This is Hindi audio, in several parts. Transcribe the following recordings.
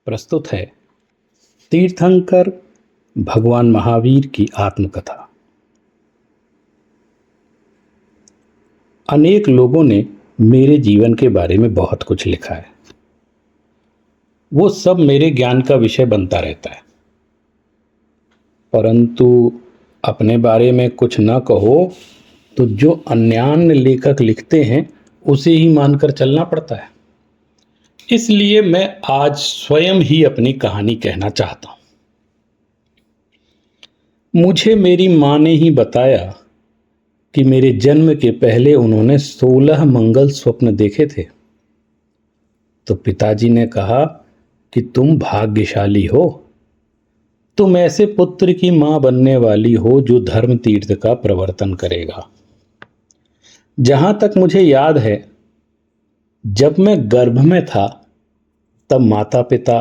प्रस्तुत है तीर्थंकर भगवान महावीर की आत्मकथा। अनेक लोगों ने मेरे जीवन के बारे में बहुत कुछ लिखा है। वो सब मेरे ज्ञान का विषय बनता रहता है, परंतु अपने बारे में कुछ न कहो तो जो अन्यान्य लेखक लिखते हैं उसे ही मानकर चलना पड़ता है। इसलिए मैं आज स्वयं ही अपनी कहानी कहना चाहता हूं। मुझे मेरी मां ने ही बताया कि मेरे जन्म के पहले उन्होंने 16 मंगल स्वप्न देखे थे। तो पिताजी ने कहा कि तुम भाग्यशाली हो, तुम ऐसे पुत्र की मां बनने वाली हो जो धर्म तीर्थ का प्रवर्तन करेगा। जहां तक मुझे याद है, जब मैं गर्भ में था तब माता पिता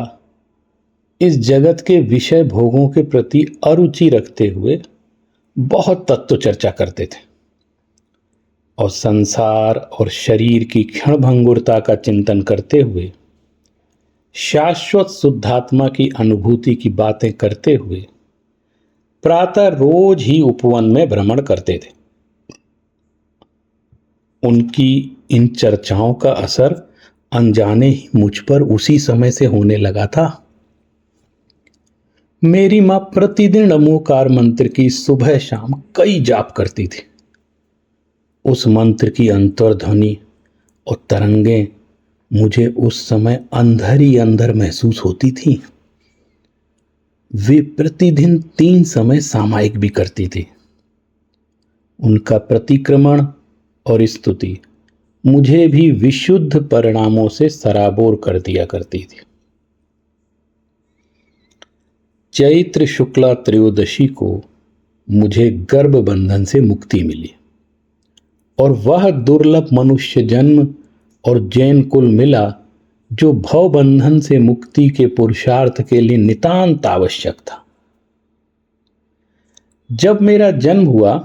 इस जगत के विषय भोगों के प्रति अरुचि रखते हुए बहुत तत्व चर्चा करते थे और संसार और शरीर की क्षणभंगुरता का चिंतन करते हुए शाश्वत शुद्धात्मा की अनुभूति की बातें करते हुए प्रातः रोज ही उपवन में भ्रमण करते थे। उनकी इन चर्चाओं का असर अनजाने ही मुझ पर उसी समय से होने लगा था। मेरी मां प्रतिदिन नमोकार मंत्र की सुबह शाम कई जाप करती थी। उस मंत्र की अंतर्ध्वनि और तरंगें मुझे उस समय अंदर ही अंदर महसूस होती थी। वे प्रतिदिन 3 समय सामायिक भी करती थी। उनका प्रतिक्रमण और स्तुति मुझे भी विशुद्ध परिणामों से सराबोर कर दिया करती थी। चैत्र शुक्ला त्रयोदशी को मुझे गर्भ बंधन से मुक्ति मिली और वह दुर्लभ मनुष्य जन्म और जैन कुल मिला जो भव बंधन से मुक्ति के पुरुषार्थ के लिए नितांत आवश्यक था। जब मेरा जन्म हुआ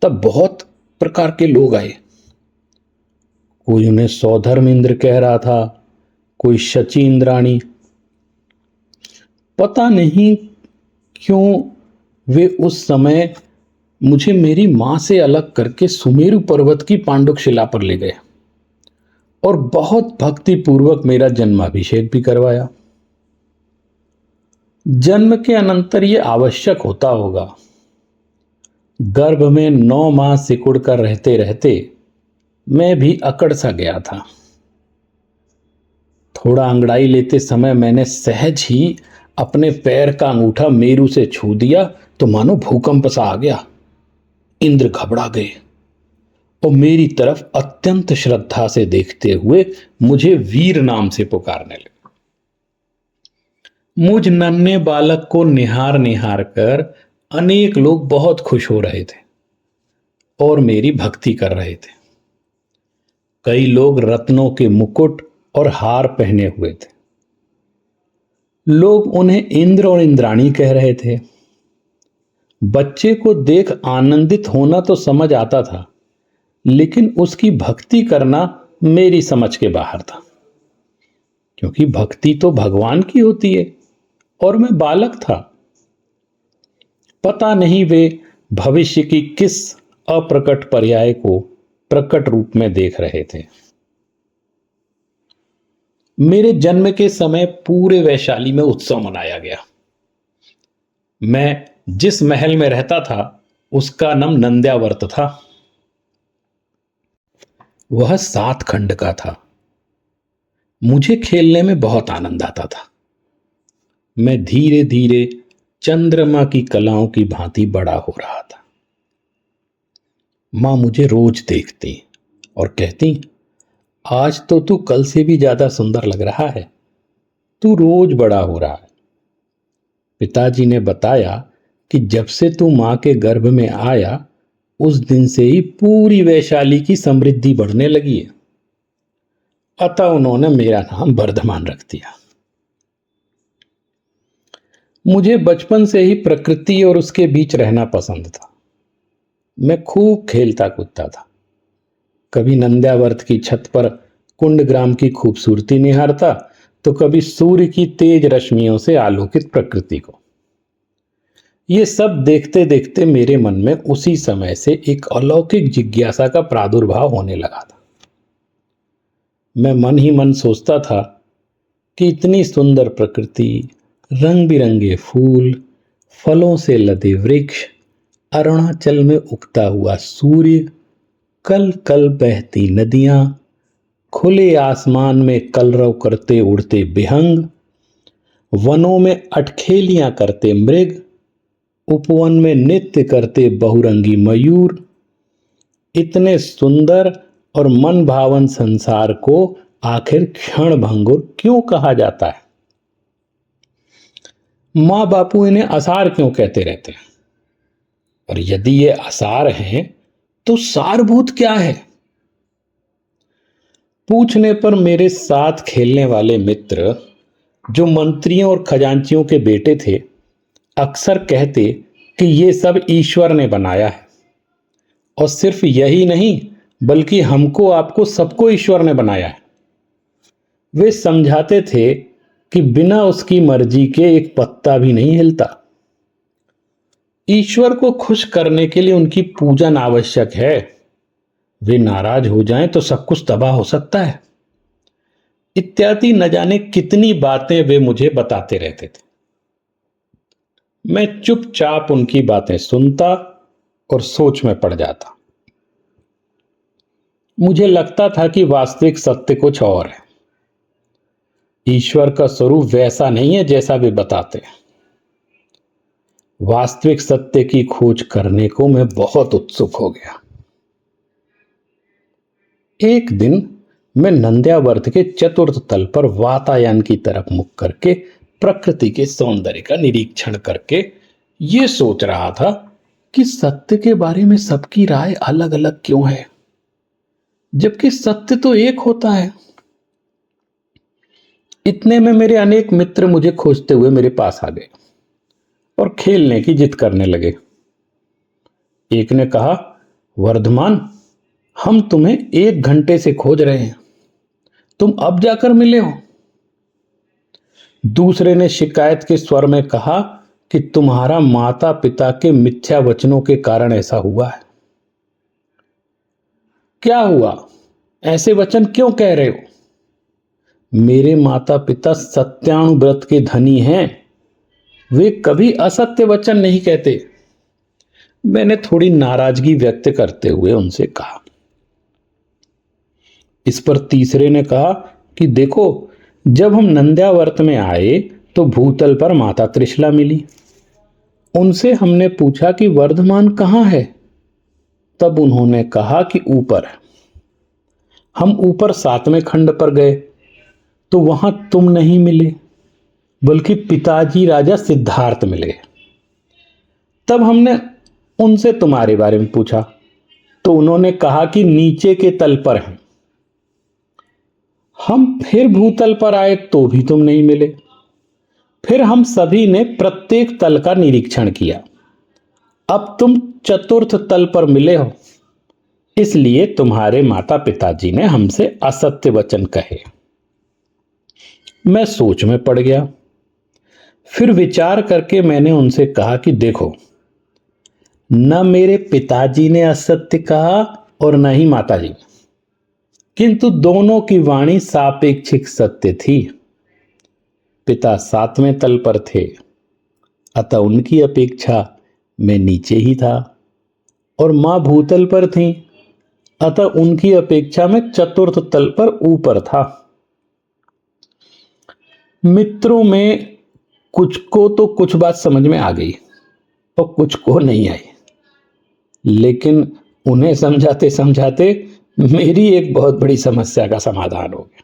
तब बहुत प्रकार के लोग आए। कोई उन्हें सौधर्म इंद्र कह रहा था, कोई शची इंद्राणी। पता नहीं क्यों वे उस समय मुझे मेरी मां से अलग करके सुमेरु पर्वत की पांडुक शिला पर ले गए और बहुत भक्ति पूर्वक मेरा जन्माभिषेक भी करवाया। जन्म के अनंतर यह आवश्यक होता होगा। गर्भ में 9 माह सिकुड़ कर रहते रहते मैं भी अकड़ सा गया था। थोड़ा अंगड़ाई लेते समय मैंने सहज ही अपने पैर का अंगूठा मेरू से छू दिया तो मानो भूकंप सा आ गया। इंद्र घबरा गए और मेरी तरफ अत्यंत श्रद्धा से देखते हुए मुझे वीर नाम से पुकारने लगे। मुझ नन्हे बालक को निहार निहार कर अनेक लोग बहुत खुश हो रहे थे और मेरी भक्ति कर रहे थे। कई लोग रत्नों के मुकुट और हार पहने हुए थे। लोग उन्हें इंद्र और इंद्राणी कह रहे थे। बच्चे को देख आनंदित होना तो समझ आता था, लेकिन उसकी भक्ति करना मेरी समझ के बाहर था, क्योंकि भक्ति तो भगवान की होती है और मैं बालक था। पता नहीं वे भविष्य की किस अप्रकट पर्याय को प्रकट रूप में देख रहे थे। मेरे जन्म के समय पूरे वैशाली में उत्सव मनाया गया। मैं जिस महल में रहता था उसका नाम नंद्यावर्त था। वह 7 खंड का था। मुझे खेलने में बहुत आनंद आता था। मैं धीरे धीरे चंद्रमा की कलाओं की भांति बड़ा हो रहा था। मां मुझे रोज देखती और कहती, आज तो तू कल से भी ज्यादा सुंदर लग रहा है, तू रोज बड़ा हो रहा है। पिताजी ने बताया कि जब से तू मां के गर्भ में आया उस दिन से ही पूरी वैशाली की समृद्धि बढ़ने लगी है। अतः उन्होंने मेरा नाम वर्धमान रख दिया। मुझे बचपन से ही प्रकृति और उसके बीच रहना पसंद था। मैं खूब खेलता कूदता था। कभी नंद्यावर्त की छत पर कुंडग्राम की खूबसूरती निहारता तो कभी सूर्य की तेज रश्मियों से आलोकित प्रकृति को। ये सब देखते देखते मेरे मन में उसी समय से एक अलौकिक जिज्ञासा का प्रादुर्भाव होने लगा था। मैं मन ही मन सोचता था कि इतनी सुंदर प्रकृति, रंग बिरंगे फूल, फलों से लदे वृक्ष, अरुणाचल में उगता हुआ सूर्य, कल कल बहती नदियां, खुले आसमान में कलरव करते उड़ते बिहंग, वनों में अटखेलियां करते मृग, उपवन में नृत्य करते बहुरंगी मयूर, इतने सुंदर और मन भावन संसार को आखिर क्षण भंगुर क्यों कहा जाता है? माँ बापू इन्हें आसार क्यों कहते रहते हैं? और यदि ये आसार हैं तो सारभूत क्या है? पूछने पर मेरे साथ खेलने वाले मित्र, जो मंत्रियों और खजांचियों के बेटे थे, अक्सर कहते कि ये सब ईश्वर ने बनाया है। और सिर्फ यही नहीं, बल्कि हमको आपको सबको ईश्वर ने बनाया है। वे समझाते थे कि बिना उसकी मर्जी के एक पत्ता भी नहीं हिलता। ईश्वर को खुश करने के लिए उनकी पूजन आवश्यक है। वे नाराज हो जाएं तो सब कुछ तबाह हो सकता है, इत्यादि न जाने कितनी बातें वे मुझे बताते रहते थे। मैं चुपचाप उनकी बातें सुनता और सोच में पड़ जाता। मुझे लगता था कि वास्तविक सत्य कुछ और है। ईश्वर का स्वरूप वैसा नहीं है जैसा वे बताते हैं। वास्तविक सत्य की खोज करने को मैं बहुत उत्सुक हो गया। एक दिन मैं नंद्यावर्त के चतुर्थ तल पर वातायन की तरफ मुख करके प्रकृति के सौंदर्य का निरीक्षण करके ये सोच रहा था कि सत्य के बारे में सबकी राय अलग अलग क्यों है, जबकि सत्य तो एक होता है। इतने में मेरे अनेक मित्र मुझे खोजते हुए मेरे पास आ गए और खेलने की जिद करने लगे। एक ने कहा, वर्धमान, हम तुम्हें 1 घंटे से खोज रहे हैं, तुम अब जाकर मिले हो। दूसरे ने शिकायत के स्वर में कहा कि तुम्हारा माता पिता के मिथ्या वचनों के कारण ऐसा हुआ है। क्या हुआ? ऐसे वचन क्यों कह रहे हो? मेरे माता पिता सत्यानुव्रत के धनी हैं, वे कभी असत्य वचन नहीं कहते। मैंने थोड़ी नाराजगी व्यक्त करते हुए उनसे कहा। इस पर तीसरे ने कहा कि देखो, जब हम नंद्यावर्त में आए तो भूतल पर माता त्रिशला मिली। उनसे हमने पूछा कि वर्धमान कहाँ है? तब उन्होंने कहा कि ऊपर है। हम ऊपर 7वें खंड पर गए तो वहां तुम नहीं मिले, बल्कि पिताजी राजा सिद्धार्थ मिले। तब हमने उनसे तुम्हारे बारे में पूछा तो उन्होंने कहा कि नीचे के तल पर हैं। हम फिर भूतल पर आए तो भी तुम नहीं मिले। फिर हम सभी ने प्रत्येक तल का निरीक्षण किया। अब तुम चतुर्थ तल पर मिले हो, इसलिए तुम्हारे माता पिताजी ने हमसे असत्य वचन कहे। मैं सोच में पड़ गया। फिर विचार करके मैंने उनसे कहा कि देखो, न मेरे पिताजी ने असत्य कहा और न ही माताजी, किंतु दोनों की वाणी सापेक्षिक सत्य थी। पिता 7वें तल पर थे, अतः उनकी अपेक्षा मैं नीचे ही था, और मां भूतल पर थी, अतः उनकी अपेक्षा में चतुर्थ तल पर ऊपर था। मित्रों में कुछ को तो कुछ बात समझ में आ गई और कुछ को नहीं आई, लेकिन उन्हें समझाते समझाते मेरी एक बहुत बड़ी समस्या का समाधान हो गया।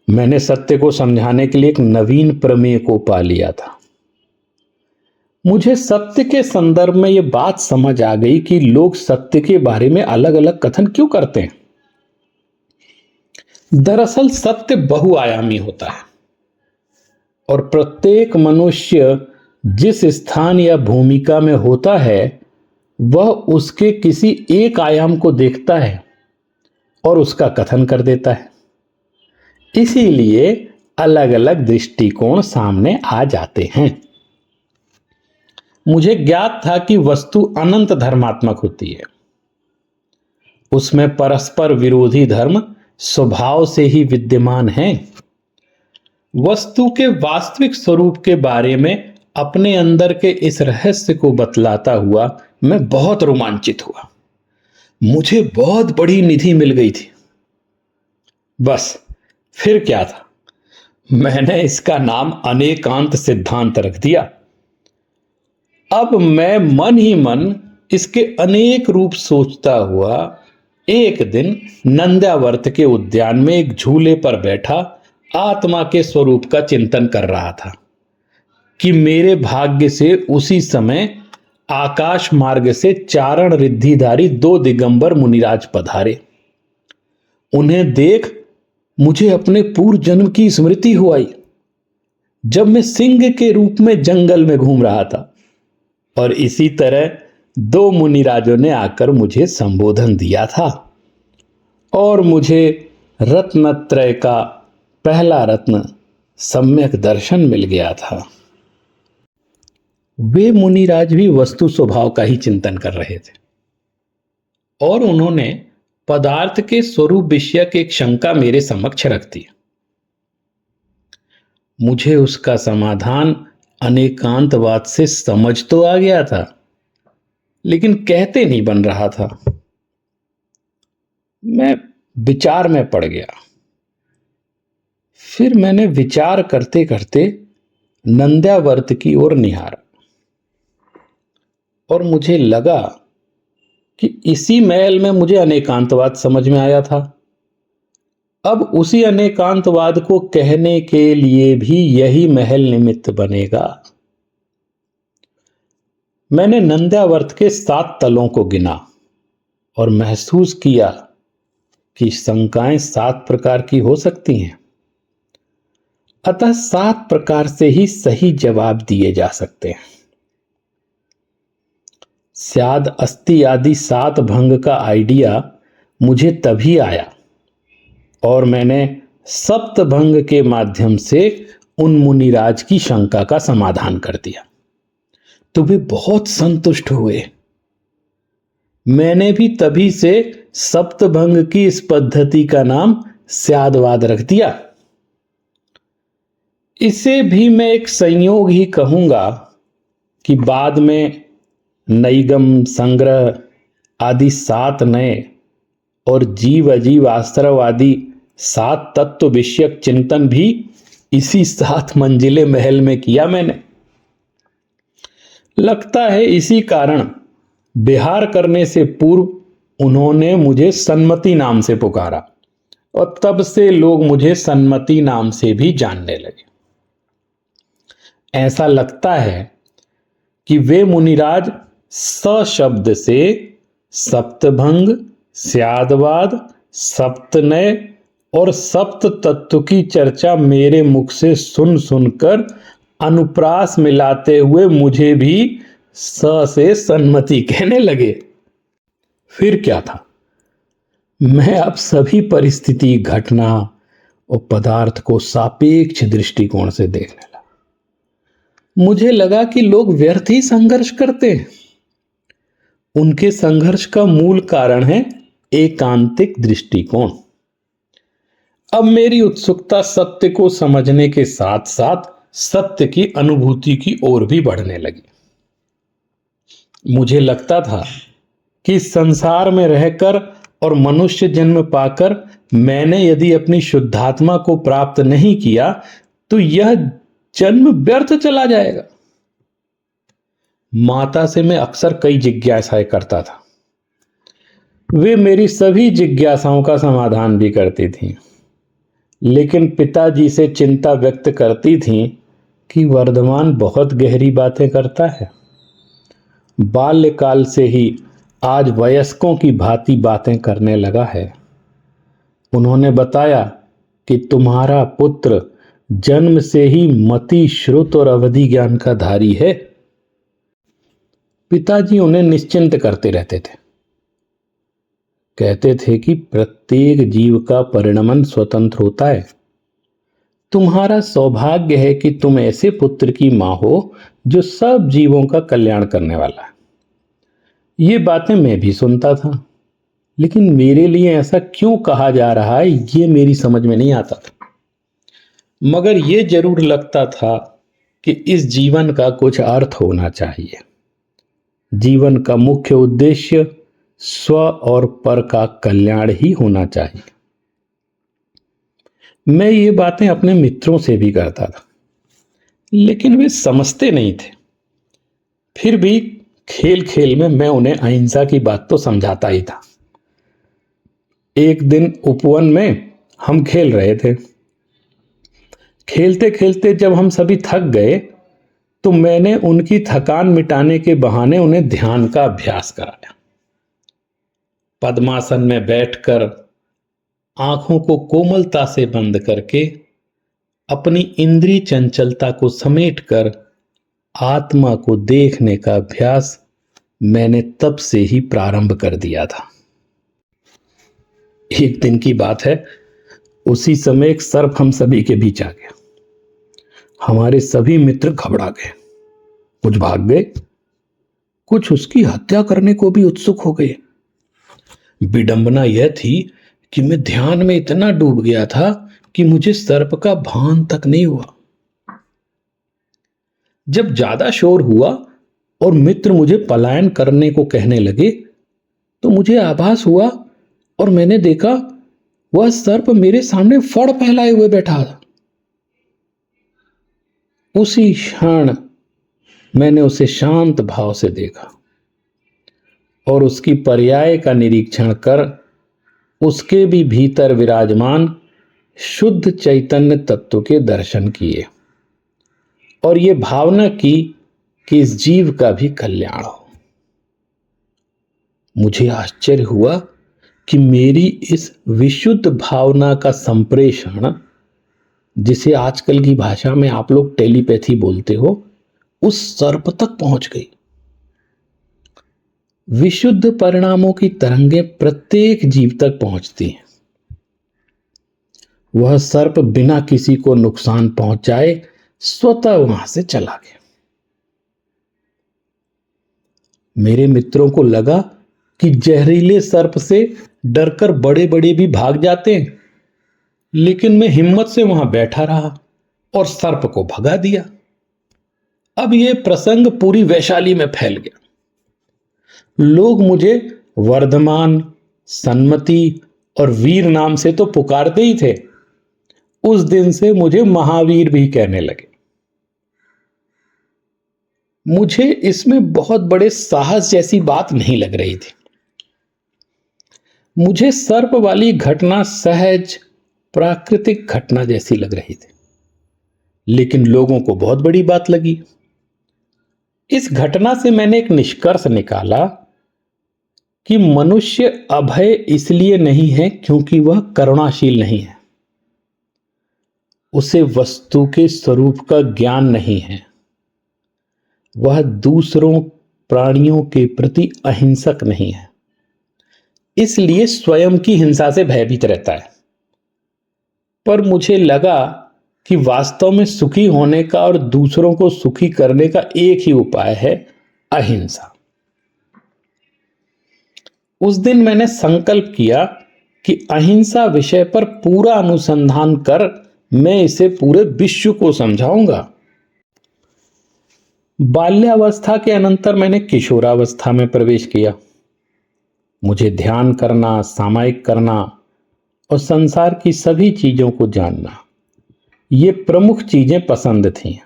मैंने सत्य को समझाने के लिए एक नवीन प्रमेय को पा लिया था। मुझे सत्य के संदर्भ में यह बात समझ आ गई कि लोग सत्य के बारे में अलग अलग कथन क्यों करते हैं। दरअसल सत्य बहुआयामी होता है और प्रत्येक मनुष्य जिस स्थान या भूमिका में होता है वह उसके किसी एक आयाम को देखता है और उसका कथन कर देता है। इसीलिए अलग अलग दृष्टिकोण सामने आ जाते हैं। मुझे ज्ञात था कि वस्तु अनंत धर्मात्मक होती है, उसमें परस्पर विरोधी धर्म स्वभाव से ही विद्यमान हैं। वस्तु के वास्तविक स्वरूप के बारे में अपने अंदर के इस रहस्य को बतलाता हुआ मैं बहुत रोमांचित हुआ। मुझे बहुत बड़ी निधि मिल गई थी। बस फिर क्या था, मैंने इसका नाम अनेकांत सिद्धांत रख दिया। अब मैं मन ही मन इसके अनेक रूप सोचता हुआ एक दिन नंद्यावर्त के उद्यान में एक झूले पर बैठा आत्मा के स्वरूप का चिंतन कर रहा था कि मेरे भाग्य से उसी समय आकाश मार्ग से चारण रिद्धिधारी 2 दिगंबर मुनिराज पधारे। उन्हें देख मुझे अपने पूर्व जन्म की स्मृति हो आई, जब मैं सिंह के रूप में जंगल में घूम रहा था और इसी तरह 2 मुनिराजों ने आकर मुझे संबोधन दिया था और मुझे रत्नत्रय का पहला रत्न सम्यक दर्शन मिल गया था। वे मुनिराज भी वस्तु स्वभाव का ही चिंतन कर रहे थे और उन्होंने पदार्थ के स्वरूप विषयक एक शंका मेरे समक्ष रख दी। मुझे उसका समाधान अनेकांतवाद से समझ तो आ गया था, लेकिन कहते नहीं बन रहा था। मैं विचार में पड़ गया। फिर मैंने विचार करते करते नंद्यावर्त की ओर निहारा और मुझे लगा कि इसी महल में मुझे अनेकांतवाद समझ में आया था। अब उसी अनेकांतवाद को कहने के लिए भी यही महल निमित्त बनेगा। मैंने नंद्यावर्त के 7 तलों को गिना और महसूस किया कि शंकाएं 7 प्रकार की हो सकती हैं, अतः 7 प्रकार से ही सही जवाब दिए जा सकते हैं। स्याद अस्ति आदि 7 भंग का आइडिया मुझे तभी आया और मैंने सप्त भंग के माध्यम से उन मुनिराज की शंका का समाधान कर दिया, तो वे बहुत संतुष्ट हुए। मैंने भी तभी से सप्तभंग की इस पद्धति का नाम स्यादवाद रख दिया। इसे भी मैं एक संयोग ही कहूंगा कि बाद में नैगम संग्रह आदि 7 नए और जीव अजीव आश्रव आदि 7 तत्व विषयक चिंतन भी इसी 7 मंजिले महल में किया मैंने। लगता है इसी कारण विहार करने से पूर्व उन्होंने मुझे सन्मति नाम से पुकारा और तब से लोग मुझे सन्मति नाम से भी जानने लगे। ऐसा लगता है कि वे मुनिराज स शब्द से सप्तभंग, स्यादवाद, सप्तनय और सप्त तत्व की चर्चा मेरे मुख से सुन सुनकर अनुप्रास मिलाते हुए मुझे भी स से सन्मति कहने लगे। फिर क्या था, मैं अब सभी परिस्थिति, घटना और पदार्थ को सापेक्ष दृष्टिकोण से देखने लगा। मुझे लगा कि लोग व्यर्थ ही संघर्ष करते हैं। उनके संघर्ष का मूल कारण है एकांतिक दृष्टिकोण। अब मेरी उत्सुकता सत्य को समझने के साथ साथ सत्य की अनुभूति की ओर भी बढ़ने लगी। मुझे लगता था कि संसार में रहकर और मनुष्य जन्म पाकर मैंने यदि अपनी शुद्धात्मा को प्राप्त नहीं किया तो यह जन्म व्यर्थ चला जाएगा। माता से मैं अक्सर कई जिज्ञासाएं करता था। वे मेरी सभी जिज्ञासाओं का समाधान भी करती थीं, लेकिन पिताजी से चिंता व्यक्त करती थीं कि वर्धमान बहुत गहरी बातें करता है। बाल्यकाल से ही आज वयस्कों की भांति बातें करने लगा है। उन्होंने बताया कि तुम्हारा पुत्र जन्म से ही मति, श्रुत और अवधि ज्ञान का धारी है। पिताजी उन्हें निश्चिंत करते रहते थे। कहते थे कि प्रत्येक जीव का परिणमन स्वतंत्र होता है, तुम्हारा सौभाग्य है कि तुम ऐसे पुत्र की मां हो जो सब जीवों का कल्याण करने वाला है। ये बातें मैं भी सुनता था, लेकिन मेरे लिए ऐसा क्यों कहा जा रहा है ये मेरी समझ में नहीं आता था। मगर ये जरूर लगता था कि इस जीवन का कुछ अर्थ होना चाहिए। जीवन का मुख्य उद्देश्य स्व और पर का कल्याण ही होना चाहिए। मैं ये बातें अपने मित्रों से भी करता था, लेकिन वे समझते नहीं थे। फिर भी खेल खेल में मैं उन्हें अहिंसा की बात तो समझाता ही था। एक दिन उपवन में हम खेल रहे थे। खेलते खेलते जब हम सभी थक गए तो मैंने उनकी थकान मिटाने के बहाने उन्हें ध्यान का अभ्यास कराया। पद्मासन में बैठकर आंखों को कोमलता से बंद करके अपनी इंद्रिय चंचलता को समेटकर आत्मा को देखने का अभ्यास मैंने तब से ही प्रारंभ कर दिया था। एक दिन की बात है, उसी समय एक सर्प हम सभी के बीच आ गया। हमारे सभी मित्र घबरा गए, कुछ भाग गए, कुछ उसकी हत्या करने को भी उत्सुक हो गए। विडंबना यह थी कि मैं ध्यान में इतना डूब गया था कि मुझे सर्प का भान तक नहीं हुआ। जब ज्यादा शोर हुआ और मित्र मुझे पलायन करने को कहने लगे तो मुझे आभास हुआ और मैंने देखा वह सर्प मेरे सामने फड़ फैलाए हुए बैठा था। उसी क्षण मैंने उसे शांत भाव से देखा और उसकी पर्याय का निरीक्षण कर उसके भी भीतर विराजमान शुद्ध चैतन्य तत्व के दर्शन किए और ये भावना की कि इस जीव का भी कल्याण हो। मुझे आश्चर्य हुआ कि मेरी इस विशुद्ध भावना का संप्रेषण, जिसे आजकल की भाषा में आप लोग टेलीपैथी बोलते हो, उस सर्प तक पहुंच गई। विशुद्ध परिणामों की तरंगें प्रत्येक जीव तक पहुंचती हैं। वह सर्प बिना किसी को नुकसान पहुंचाए स्वतः वहां से चला गया। मेरे मित्रों को लगा कि जहरीले सर्प से डरकर बड़े बड़े भी भाग जाते हैं, लेकिन मैं हिम्मत से वहां बैठा रहा और सर्प को भगा दिया। अब यह प्रसंग पूरी वैशाली में फैल गया। लोग मुझे वर्धमान, सन्मति और वीर नाम से तो पुकारते ही थे, उस दिन से मुझे महावीर भी कहने लगे। मुझे इसमें बहुत बड़े साहस जैसी बात नहीं लग रही थी। मुझे सर्प वाली घटना सहज प्राकृतिक घटना जैसी लग रही थी, लेकिन लोगों को बहुत बड़ी बात लगी। इस घटना से मैंने एक निष्कर्ष निकाला कि मनुष्य अभय इसलिए नहीं है क्योंकि वह करुणाशील नहीं है, उसे वस्तु के स्वरूप का ज्ञान नहीं है, वह दूसरों प्राणियों के प्रति अहिंसक नहीं है, इसलिए स्वयं की हिंसा से भयभीत रहता है। पर मुझे लगा कि वास्तव में सुखी होने का और दूसरों को सुखी करने का एक ही उपाय है, अहिंसा। उस दिन मैंने संकल्प किया कि अहिंसा विषय पर पूरा अनुसंधान कर मैं इसे पूरे विश्व को समझाऊंगा। बाल्यावस्था के अनंतर मैंने किशोरावस्था में प्रवेश किया। मुझे ध्यान करना, सामायिक करना और संसार की सभी चीजों को जानना, ये प्रमुख चीजें पसंद थीं।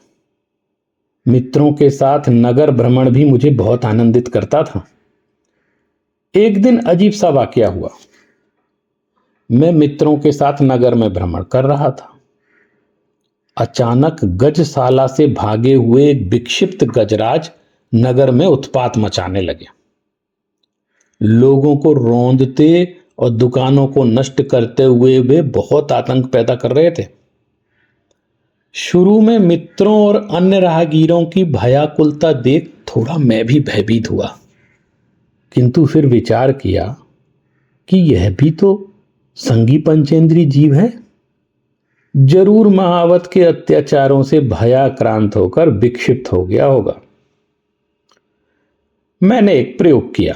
मित्रों के साथ नगर भ्रमण भी मुझे बहुत आनंदित करता था। एक दिन अजीब सा वाकया हुआ। मैं मित्रों के साथ नगर में भ्रमण कर रहा था। अचानक गजशाला से भागे हुए एक विक्षिप्त गजराज नगर में उत्पात मचाने लगे। लोगों को रौंदते और दुकानों को नष्ट करते हुए वे बहुत आतंक पैदा कर रहे थे। शुरू में मित्रों और अन्य राहगीरों की भयाकुलता देख थोड़ा मैं भी भयभीत हुआ, किंतु फिर विचार किया कि यह भी तो संगी पंचेंद्री जीव है। जरूर महावत के अत्याचारों से भयाक्रांत होकर विक्षिप्त हो गया होगा। मैंने एक प्रयोग किया।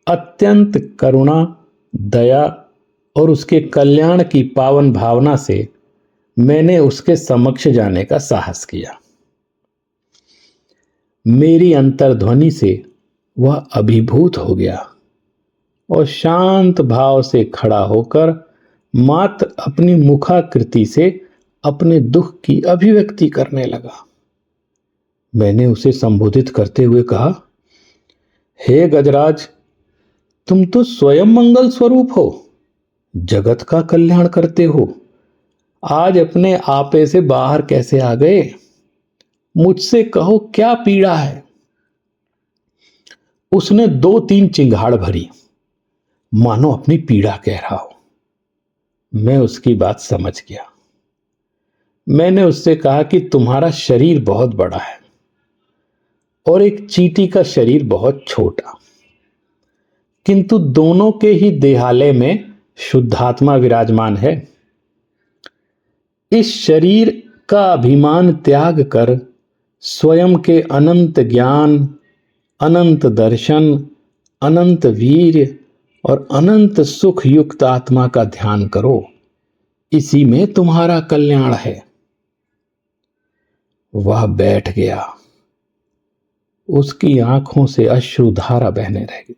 अत्यंत करुणा, दया और उसके कल्याण की पावन भावना से मैंने उसके समक्ष जाने का साहस किया। मेरी अंतर्ध्वनि से वह अभिभूत हो गया और शांत भाव से खड़ा होकर मात्र अपनी मुखाकृति से अपने दुख की अभिव्यक्ति करने लगा। मैंने उसे संबोधित करते हुए कहा, हे गजराज, तुम तो स्वयं मंगल स्वरूप हो, जगत का कल्याण करते हो। आज अपने आपे से बाहर कैसे आ गए? मुझसे कहो, क्या पीड़ा है? उसने 2-3 चिंगाड़ भरी, मानो अपनी पीड़ा कह रहा हो। मैं उसकी बात समझ गया। मैंने उससे कहा कि तुम्हारा शरीर बहुत बड़ा है और एक चींटी का शरीर बहुत छोटा, किंतु दोनों के ही देहालय में शुद्धात्मा विराजमान है। इस शरीर का अभिमान त्याग कर स्वयं के अनंत ज्ञान, अनंत दर्शन, अनंत वीर्य और अनंत सुख युक्त आत्मा का ध्यान करो। इसी में तुम्हारा कल्याण है। वह बैठ गया। उसकी आंखों से अश्रुधारा बहने लगी,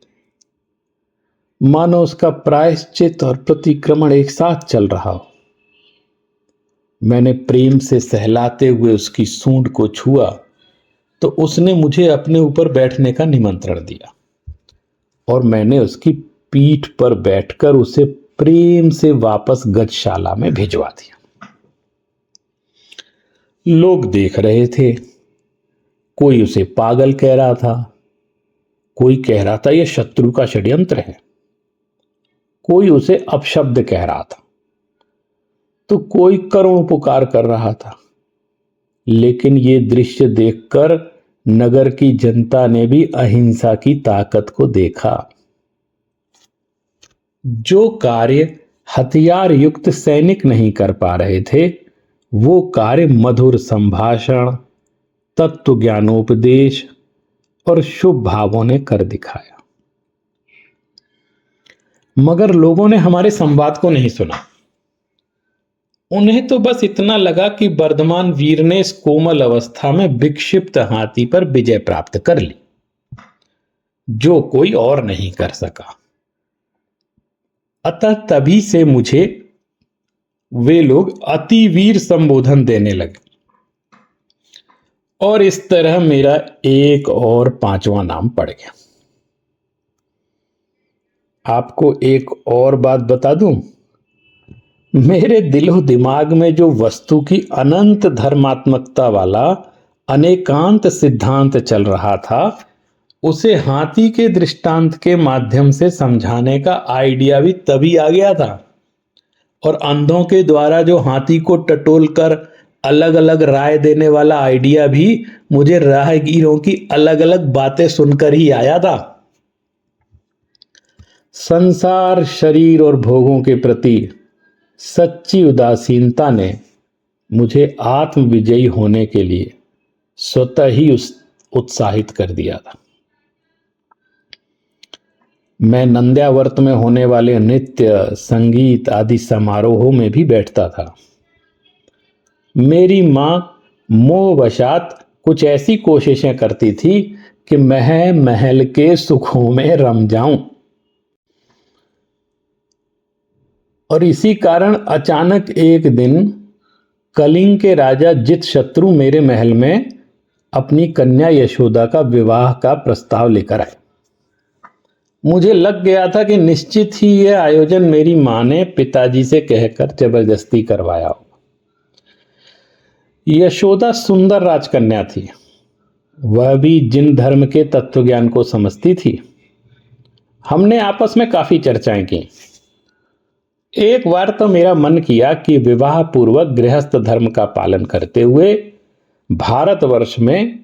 मानो उसका प्रायश्चित और प्रतिक्रमण एक साथ चल रहा हो। मैंने प्रेम से सहलाते हुए उसकी सूंड को छुआ तो उसने मुझे अपने ऊपर बैठने का निमंत्रण दिया और मैंने उसकी पीठ पर बैठकर उसे प्रेम से वापस गजशाला में भिजवा दिया। लोग देख रहे थे। कोई उसे पागल कह रहा था, कोई कह रहा था यह शत्रु का षड्यंत्र है, कोई उसे अपशब्द कह रहा था, तो कोई करुण पुकार कर रहा था। लेकिन ये दृश्य देखकर नगर की जनता ने भी अहिंसा की ताकत को देखा। जो कार्य हथियार युक्त सैनिक नहीं कर पा रहे थे, वो कार्य मधुर संभाषण, तत्व ज्ञानोपदेश और शुभ भावों ने कर दिखाया। मगर लोगों ने हमारे संवाद को नहीं सुना। उन्हें तो बस इतना लगा कि वर्धमान वीर ने इस कोमल अवस्था में विक्षिप्त हाथी पर विजय प्राप्त कर ली, जो कोई और नहीं कर सका। अतः तभी से मुझे वे लोग अतिवीर संबोधन देने लगे और इस तरह मेरा एक और 5वां नाम पड़ गया। आपको एक और बात बता दूं, मेरे दिलो दिमाग में जो वस्तु की अनंत धर्मात्मकता वाला अनेकांत सिद्धांत चल रहा था, उसे हाथी के दृष्टांत के माध्यम से समझाने का आइडिया भी तभी आ गया था। और अंधों के द्वारा जो हाथी को टटोल कर अलग अलग राय देने वाला आइडिया भी मुझे राहगीरों की अलग अलग बातें सुनकर ही आया था। संसार, शरीर और भोगों के प्रति सच्ची उदासीनता ने मुझे आत्मविजयी होने के लिए स्वतः ही उत्साहित कर दिया था। मैं नंद्यावर्त में होने वाले नृत्य, संगीत आदि समारोहों में भी बैठता था। मेरी मां मोहवशात कुछ ऐसी कोशिशें करती थी कि मैं महल के सुखों में रम जाऊं, और इसी कारण अचानक एक दिन कलिंग के राजा जितशत्रु मेरे महल में अपनी कन्या यशोदा का विवाह का प्रस्ताव लेकर आए। मुझे लग गया था कि निश्चित ही यह आयोजन मेरी मां ने पिताजी से कहकर जबरदस्ती करवाया हो। यशोदा सुंदर राजकन्या थी, वह भी जिन धर्म के तत्वज्ञान को समझती थी। हमने आपस में काफी चर्चाएं की। एक बार तो मेरा मन किया कि विवाह पूर्वक गृहस्थ धर्म का पालन करते हुए भारतवर्ष में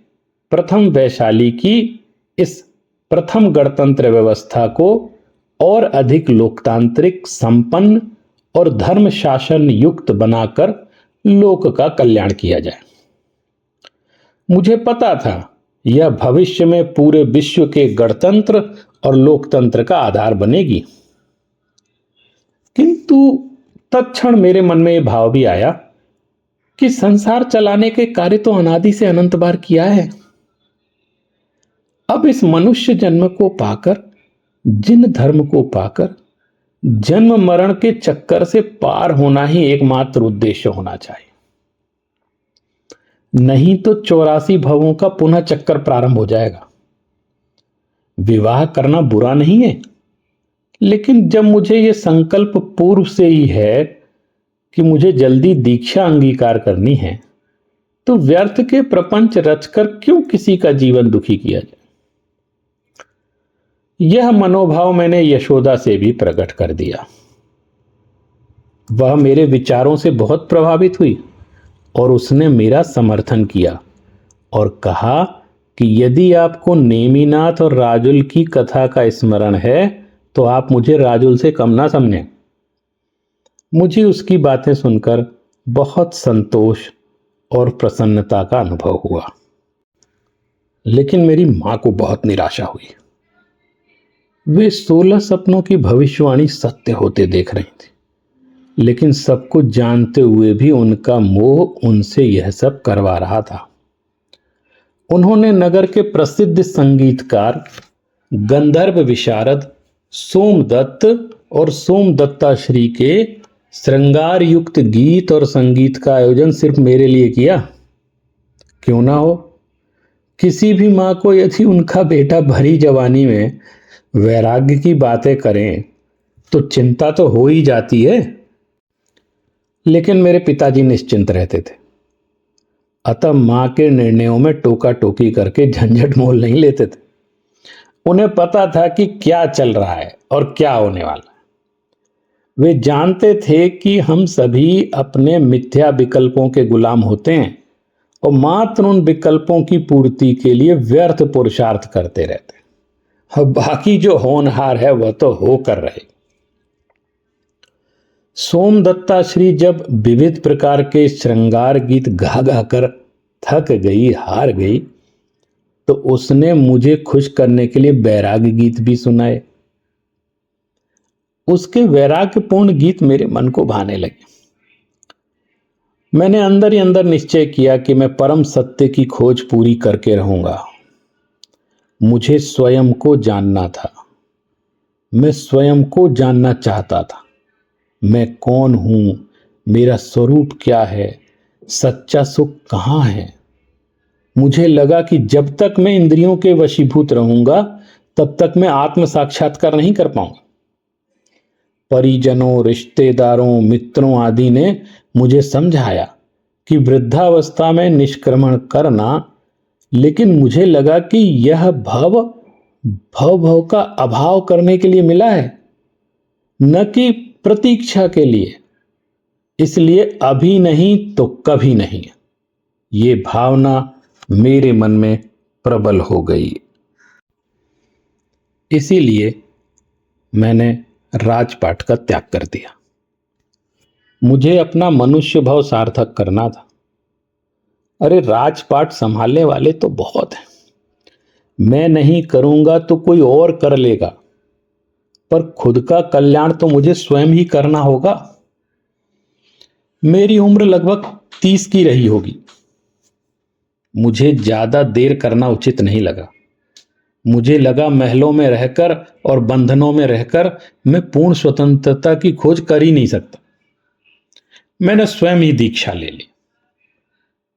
प्रथम वैशाली की इस प्रथम गणतंत्र व्यवस्था को और अधिक लोकतांत्रिक, संपन्न और धर्म शासन युक्त बनाकर लोक का कल्याण किया जाए। मुझे पता था यह भविष्य में पूरे विश्व के गणतंत्र और लोकतंत्र का आधार बनेगी। किंतु तत्क्षण मेरे मन में यह भाव भी आया कि संसार चलाने के कार्य तो अनादि से अनंत बार किया है। अब इस मनुष्य जन्म को पाकर, जिन धर्म को पाकर जन्म मरण के चक्कर से पार होना ही एकमात्र उद्देश्य होना चाहिए। नहीं तो 84 भवों का पुनः चक्कर प्रारंभ हो जाएगा। विवाह करना बुरा नहीं है, लेकिन जब मुझे यह संकल्प पूर्व से ही है कि मुझे जल्दी दीक्षा अंगीकार करनी है, तो व्यर्थ के प्रपंच रचकर क्यों किसी का जीवन दुखी किया जाए। यह मनोभाव मैंने यशोदा से भी प्रकट कर दिया। वह मेरे विचारों से बहुत प्रभावित हुई और उसने मेरा समर्थन किया और कहा कि यदि आपको नेमिनाथ और राजुल की कथा का स्मरण है तो आप मुझे राजुल से कम ना समझें। मुझे उसकी बातें सुनकर बहुत संतोष और प्रसन्नता का अनुभव हुआ। लेकिन मेरी मां को बहुत निराशा हुई। वे 16 सपनों की भविष्यवाणी सत्य होते देख रही थी, लेकिन सब कुछ जानते हुए भी उनका मोह उनसे यह सब करवा रहा था। उन्होंने नगर के प्रसिद्ध संगीतकार गंधर्व विशारद सोमदत्त और सोमदत्ताश्री के श्रृंगार युक्त गीत और संगीत का आयोजन सिर्फ मेरे लिए किया। क्यों ना हो, किसी भी मां को यदि उनका बेटा भरी जवानी में वैराग्य की बातें करें तो चिंता तो हो ही जाती है। लेकिन मेरे पिताजी निश्चिंत रहते थे, अतः मां के निर्णयों में टोका टोकी करके झंझट मोल नहीं लेते थे। उन्हें पता था कि क्या चल रहा है और क्या होने वाला है। वे जानते थे कि हम सभी अपने मिथ्या विकल्पों के गुलाम होते हैं और मात्र उन विकल्पों की पूर्ति के लिए व्यर्थ पुरुषार्थ करते रहते हैं। अब बाकी जो होनहार है वह तो हो कर रहे। सोमदत्ताश्री जब विविध प्रकार के श्रृंगार गीत गा गा कर थक गई, हार गई, तो उसने मुझे खुश करने के लिए वैराग्य गीत भी सुनाए। उसके वैराग्यपूर्ण गीत मेरे मन को भाने लगे। मैंने अंदर ही अंदर निश्चय किया कि मैं परम सत्य की खोज पूरी करके रहूंगा। मुझे स्वयं को जानना था। मैं स्वयं को जानना चाहता था। मैं कौन हूं, मेरा स्वरूप क्या है, सच्चा सुख कहां है। मुझे लगा कि जब तक मैं इंद्रियों के वशीभूत रहूंगा तब तक मैं आत्म साक्षात्कार नहीं कर पाऊंगा। परिजनों, रिश्तेदारों, मित्रों आदि ने मुझे समझाया कि वृद्धावस्था में निष्क्रमण करना, लेकिन मुझे लगा कि यह भव का अभाव करने के लिए मिला है, न कि प्रतीक्षा के लिए। इसलिए अभी नहीं तो कभी नहीं। ये भावना मेरे मन में प्रबल हो गई। इसीलिए मैंने राजपाट का त्याग कर दिया। मुझे अपना मनुष्य भाव सार्थक करना था। अरे राजपाट संभालने वाले तो बहुत हैं। मैं नहीं करूंगा तो कोई और कर लेगा, पर खुद का कल्याण तो मुझे स्वयं ही करना होगा। मेरी उम्र लगभग 30 की रही होगी। मुझे ज्यादा देर करना उचित नहीं लगा। मुझे लगा महलों में रहकर और बंधनों में रहकर मैं पूर्ण स्वतंत्रता की खोज कर ही नहीं सकता। मैंने स्वयं ही दीक्षा ले ली।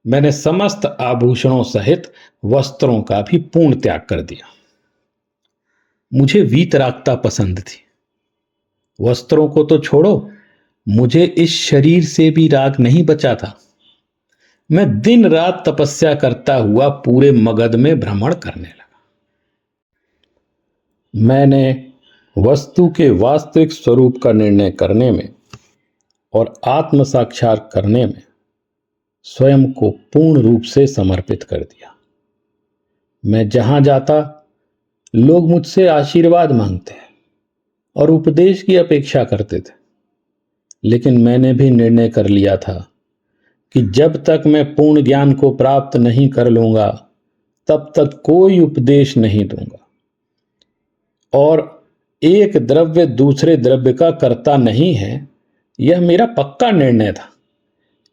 मैंने समस्त आभूषणों सहित वस्त्रों का भी पूर्ण त्याग कर दिया। मुझे वीतरागता पसंद थी। वस्त्रों को तो छोड़ो, मुझे इस शरीर से भी राग नहीं बचा था। मैं दिन रात तपस्या करता हुआ पूरे मगध में भ्रमण करने लगा। मैंने वस्तु के वास्तविक स्वरूप का निर्णय करने में और आत्म साक्षात करने में स्वयं को पूर्ण रूप से समर्पित कर दिया। मैं जहां जाता लोग मुझसे आशीर्वाद मांगते और उपदेश की अपेक्षा करते थे, लेकिन मैंने भी निर्णय कर लिया था कि जब तक मैं पूर्ण ज्ञान को प्राप्त नहीं कर लूंगा तब तक कोई उपदेश नहीं दूंगा, और एक द्रव्य दूसरे द्रव्य का कर्ता नहीं है, यह मेरा पक्का निर्णय था।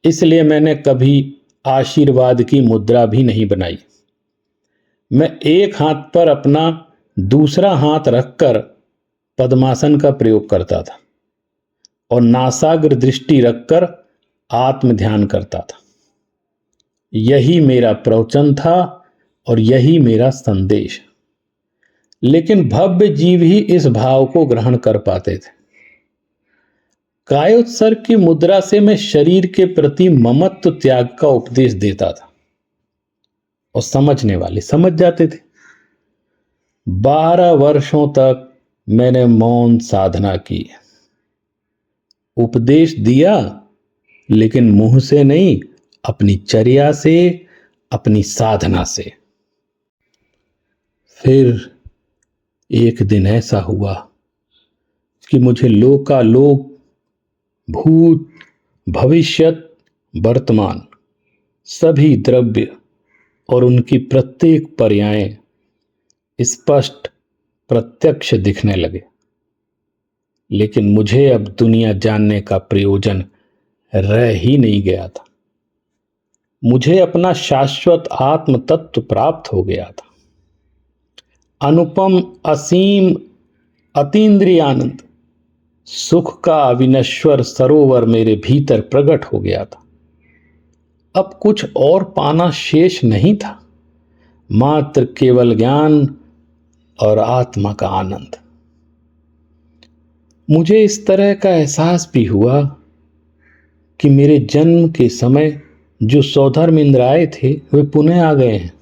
इसलिए मैंने कभी आशीर्वाद की मुद्रा भी नहीं बनाई। मैं एक हाथ पर अपना दूसरा हाथ रखकर पद्मासन का प्रयोग करता था और नासाग्र दृष्टि रखकर आत्म ध्यान करता था। यही मेरा प्रवचन था और यही मेरा संदेश। लेकिन भव्य जीव ही इस भाव को ग्रहण कर पाते थे। कायोत्सर्ग की मुद्रा से मैं शरीर के प्रति ममत्व त्याग का उपदेश देता था और समझने वाले समझ जाते थे। 12 वर्षों तक मैंने मौन साधना की, उपदेश दिया, लेकिन मुंह से नहीं, अपनी चर्या से, अपनी साधना से। फिर एक दिन ऐसा हुआ कि मुझे लोकालोक, भूत, भविष्यत, वर्तमान सभी द्रव्य और उनकी प्रत्येक पर्यायें स्पष्ट प्रत्यक्ष दिखने लगे। लेकिन मुझे अब दुनिया जानने का प्रयोजन रह ही नहीं गया था। मुझे अपना शाश्वत आत्म तत्व प्राप्त हो गया था। अनुपम, असीम, अतीन्द्रिय आनंद, सुख का अविनश्वर सरोवर मेरे भीतर प्रकट हो गया था। अब कुछ और पाना शेष नहीं था, मात्र केवल ज्ञान और आत्मा का आनंद। मुझे इस तरह का एहसास भी हुआ कि मेरे जन्म के समय जो सौधर्म इंद्र आए थे वे पुनः आ गए हैं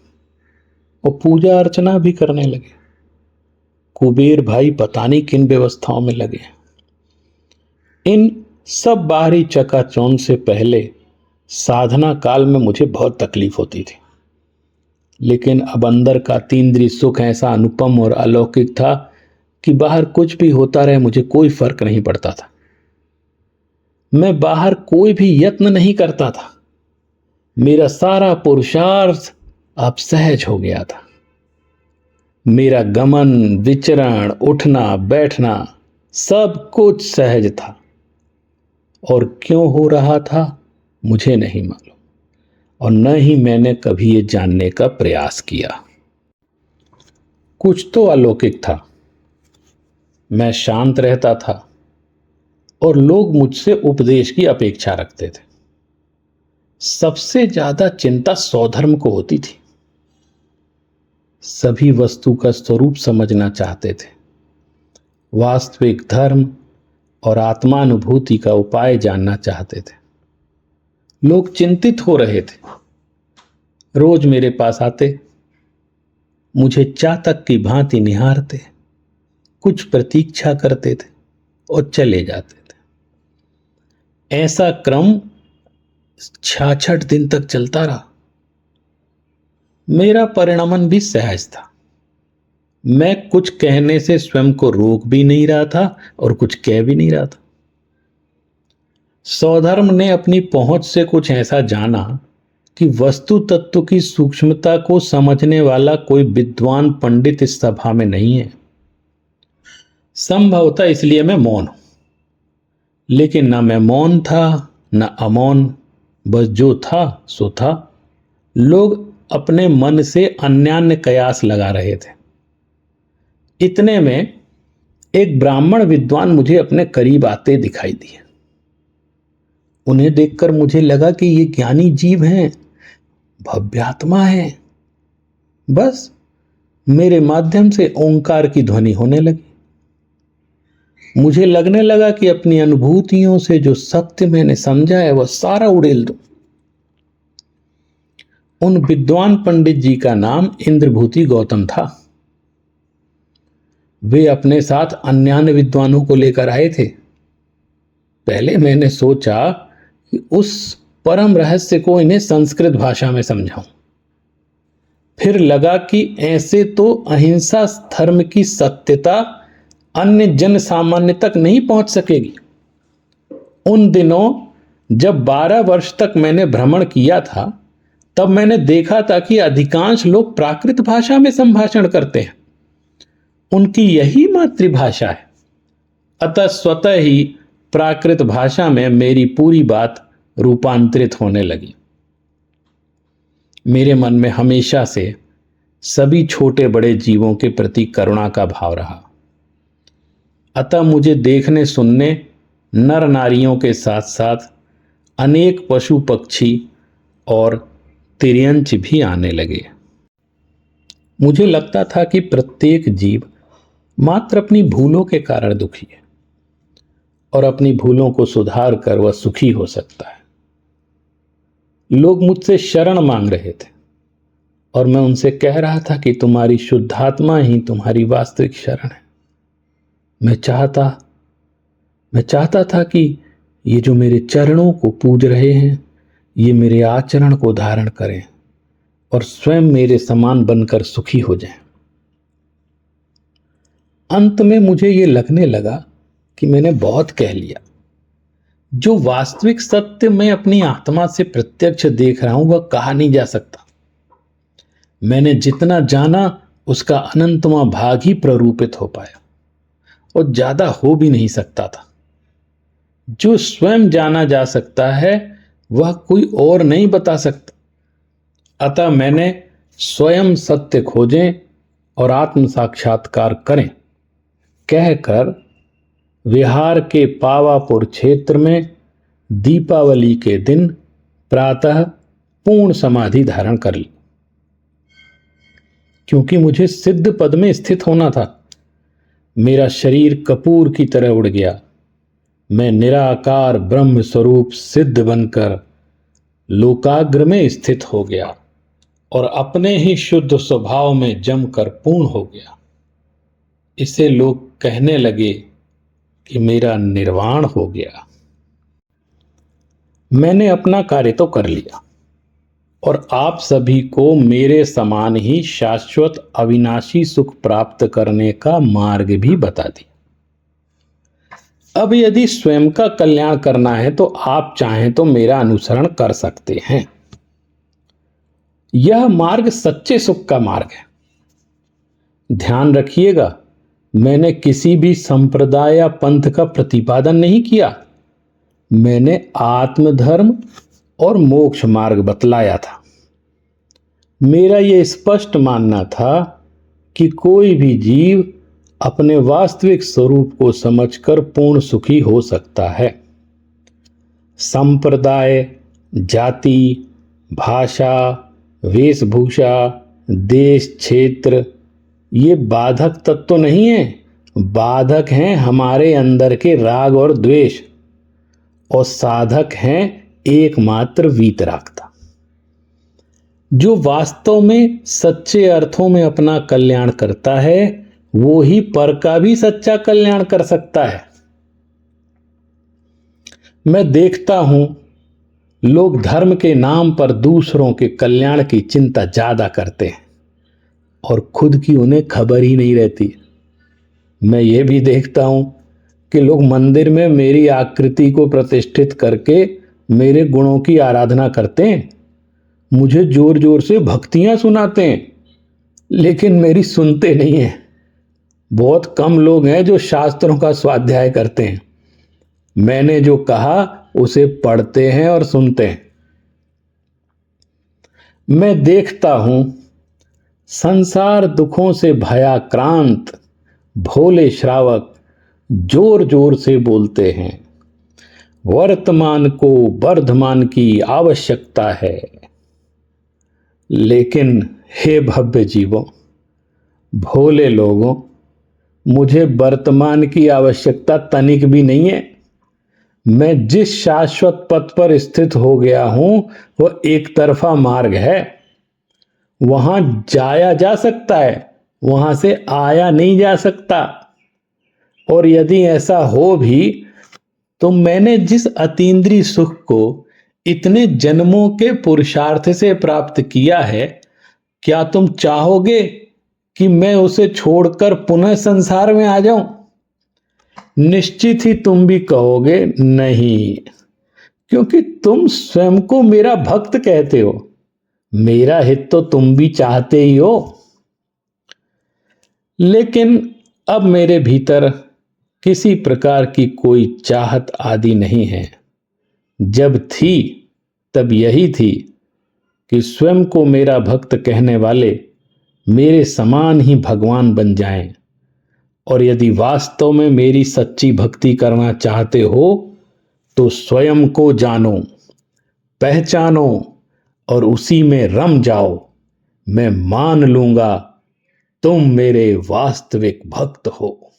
और पूजा अर्चना भी करने लगे। कुबेर भाई पता नहीं किन व्यवस्थाओं में लगे। इन सब बाहरी चकाचौंध से पहले साधना काल में मुझे बहुत तकलीफ होती थी, लेकिन अब अंदर का तीन्द्रिय सुख ऐसा अनुपम और अलौकिक था कि बाहर कुछ भी होता रहे मुझे कोई फर्क नहीं पड़ता था। मैं बाहर कोई भी यत्न नहीं करता था। मेरा सारा पुरुषार्थ अब सहज हो गया था। मेरा गमन, विचरण, उठना, बैठना सब कुछ सहज था, और क्यों हो रहा था मुझे नहीं मालूम, और न ही मैंने कभी ये जानने का प्रयास किया। कुछ तो अलौकिक था। मैं शांत रहता था और लोग मुझसे उपदेश की अपेक्षा रखते थे। सबसे ज्यादा चिंता स्वधर्म को होती थी। सभी वस्तु का स्वरूप समझना चाहते थे। वास्तविक धर्म और आत्मानुभूति का उपाय जानना चाहते थे। लोग चिंतित हो रहे थे। रोज मेरे पास आते, मुझे चातक की भांति निहारते, कुछ प्रतीक्षा करते थे और चले जाते थे। ऐसा क्रम 66 दिन तक चलता रहा। मेरा परिणमन भी सहज था। मैं कुछ कहने से स्वयं को रोक भी नहीं रहा था और कुछ कह भी नहीं रहा था। स्वधर्म ने अपनी पहुंच से कुछ ऐसा जाना कि वस्तु तत्व की सूक्ष्मता को समझने वाला कोई विद्वान पंडित इस सभा में नहीं है। संभवतः इसलिए मैं मौन हूं। लेकिन ना मैं मौन था ना अमौन, बस जो था सो था। लोग अपने मन से अन्यान्य कयास लगा रहे थे। इतने में एक ब्राह्मण विद्वान मुझे अपने करीब आते दिखाई दिए। उन्हें देखकर मुझे लगा कि ये ज्ञानी जीव हैं, भव्यात्मा है। बस मेरे माध्यम से ओंकार की ध्वनि होने लगी। मुझे लगने लगा कि अपनी अनुभूतियों से जो सत्य मैंने समझा है वह सारा उड़ेल दूं। उन विद्वान पंडित जी का नाम इंद्रभूति गौतम था। वे अपने साथ अन्य विद्वानों को लेकर आए थे। पहले मैंने सोचा कि उस परम रहस्य को इन्हें संस्कृत भाषा में समझाऊं। फिर लगा कि ऐसे तो अहिंसा धर्म की सत्यता अन्य जन सामान्य तक नहीं पहुंच सकेगी। उन दिनों जब 12 वर्ष तक मैंने भ्रमण किया था, तब मैंने देखा था कि अधिकांश लोग प्राकृत भाषा में संभाषण करते हैं। उनकी यही मातृभाषा है। अतः स्वतः ही प्राकृत भाषा में मेरी पूरी बात रूपांतरित होने लगी। मेरे मन में हमेशा से सभी छोटे बड़े जीवों के प्रति करुणा का भाव रहा। अतः मुझे देखने सुनने नर नारियों के साथ साथ अनेक पशु पक्षी और तिर्यंच भी आने लगे। मुझे लगता था कि प्रत्येक जीव मात्र अपनी भूलों के कारण दुखी है और अपनी भूलों को सुधार कर वह सुखी हो सकता है। लोग मुझसे शरण मांग रहे थे और मैं उनसे कह रहा था कि तुम्हारी शुद्धात्मा ही तुम्हारी वास्तविक शरण है। मैं चाहता था कि ये जो मेरे चरणों को पूज रहे हैं, ये मेरे आचरण को धारण करें और स्वयं मेरे समान बनकर सुखी हो जाएं। अंत में मुझे ये लगने लगा कि मैंने बहुत कह लिया। जो वास्तविक सत्य मैं अपनी आत्मा से प्रत्यक्ष देख रहा हूं, वह कहा नहीं जा सकता। मैंने जितना जाना उसका अनंतवां भाग ही प्ररूपित हो पाया और ज्यादा हो भी नहीं सकता था। जो स्वयं जाना जा सकता है वह कोई और नहीं बता सकता। अतः मैंने स्वयं सत्य खोजें और आत्म साक्षात्कार करें कहकर विहार के पावापुर क्षेत्र में दीपावली के दिन प्रातः पूर्ण समाधि धारण कर ली। क्योंकि मुझे सिद्ध पद में स्थित होना था, मेरा शरीर कपूर की तरह उड़ गया। मैं निराकार ब्रह्म स्वरूप सिद्ध बनकर लोकाग्र में स्थित हो गया और अपने ही शुद्ध स्वभाव में जमकर पूर्ण हो गया। इसे लोग कहने लगे कि मेरा निर्वाण हो गया। मैंने अपना कार्य तो कर लिया और आप सभी को मेरे समान ही शाश्वत अविनाशी सुख प्राप्त करने का मार्ग भी बता दिया। अब यदि स्वयं का कल्याण करना है तो आप चाहें तो मेरा अनुसरण कर सकते हैं। यह मार्ग सच्चे सुख का मार्ग है। ध्यान रखिएगा, मैंने किसी भी संप्रदाय या पंथ का प्रतिपादन नहीं किया। मैंने आत्मधर्म और मोक्ष मार्ग बतलाया था। मेरा यह स्पष्ट मानना था कि कोई भी जीव अपने वास्तविक स्वरूप को समझकर पूर्ण सुखी हो सकता है। संप्रदाय, जाति, भाषा, वेशभूषा, देश, क्षेत्र ये बाधक तत्व नहीं है। बाधक हैं हमारे अंदर के राग और द्वेष, और साधक हैं एकमात्र वीतरागता। जो वास्तव में सच्चे अर्थों में अपना कल्याण करता है वो ही पर का भी सच्चा कल्याण कर सकता है। मैं देखता हूं लोग धर्म के नाम पर दूसरों के कल्याण की चिंता ज्यादा करते हैं और खुद की उन्हें खबर ही नहीं रहती। मैं ये भी देखता हूं कि लोग मंदिर में मेरी आकृति को प्रतिष्ठित करके मेरे गुणों की आराधना करते हैं, मुझे जोर जोर से भक्तियां सुनाते हैं, लेकिन मेरी सुनते नहीं हैं। बहुत कम लोग हैं जो शास्त्रों का स्वाध्याय करते हैं। मैंने जो कहा उसे पढ़ते हैं और सुनते हैं। मैं देखता हूं संसार दुखों से भयाक्रांत भोले श्रावक जोर जोर से बोलते हैं, वर्तमान को वर्धमान की आवश्यकता है। लेकिन हे भव्य जीवों, भोले लोगों, मुझे वर्तमान की आवश्यकता तनिक भी नहीं है। मैं जिस शाश्वत पथ पर स्थित हो गया हूं वह एक तरफा मार्ग है। वहां जाया जा सकता है, वहां से आया नहीं जा सकता। और यदि ऐसा हो भी तो मैंने जिस अतीन्द्रिय सुख को इतने जन्मों के पुरुषार्थ से प्राप्त किया है, क्या तुम चाहोगे कि मैं उसे छोड़कर पुनः संसार में आ जाऊं? निश्चित ही तुम भी कहोगे नहीं, क्योंकि तुम स्वयं को मेरा भक्त कहते हो। मेरा हित तो तुम भी चाहते ही हो। लेकिन अब मेरे भीतर किसी प्रकार की कोई चाहत आदि नहीं है। जब थी तब यही थी कि स्वयं को मेरा भक्त कहने वाले मेरे समान ही भगवान बन जाएं। और यदि वास्तव में मेरी सच्ची भक्ति करना चाहते हो तो स्वयं को जानो, पहचानो और उसी में रम जाओ। मैं मान लूंगा तुम मेरे वास्तविक भक्त हो।